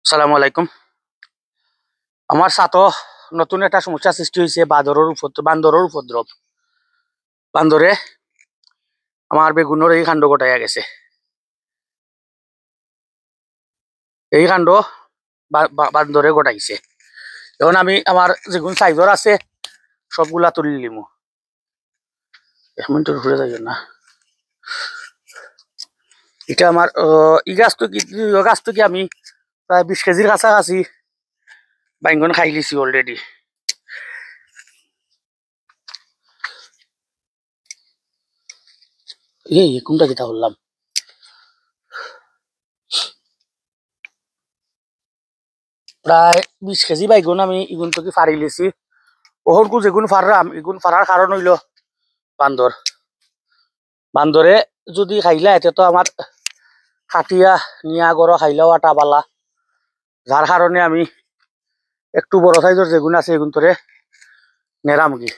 আসসালামু আলাইকুম। আমার সাথে নতুন একটা সমস্যা সৃষ্টি হয়েছে, বান্দরের উপদ্রব। বান্দরে আমার বেগুনের এই কাণ্ড ঘটাইয়া গেছে। এই কাণ্ড বান্দরে ঘটাইছে। এখন আমি আমার যেগুন সাইজর আছে সবগুলা তুলি লিমু। 1 মিনিটের ঘুরে যাই না। এটা আমার এই গাছ তো কি আমি প্রায় 20 কেজির কাছাকাছি বাইঙ্গন খাই লিছি অলরেডি। এই কোনটা কিতা বললাম, প্রায় 20 কেজি বাইগুন আমি ইগুন থেকে ফাড়ি লিছি। ওহরকু যেগুন ফাররাম এগুন ফারার কারণ হইল বান্দর। বান্দরে যদি খাইলা এতে তো আমার খাটিয়া নিয়া গড় খাইলাও আটা বালা, যার কারণে আমি একটু বড় সাইজের যেগুন আছে এগুন তোরে নেরামগি।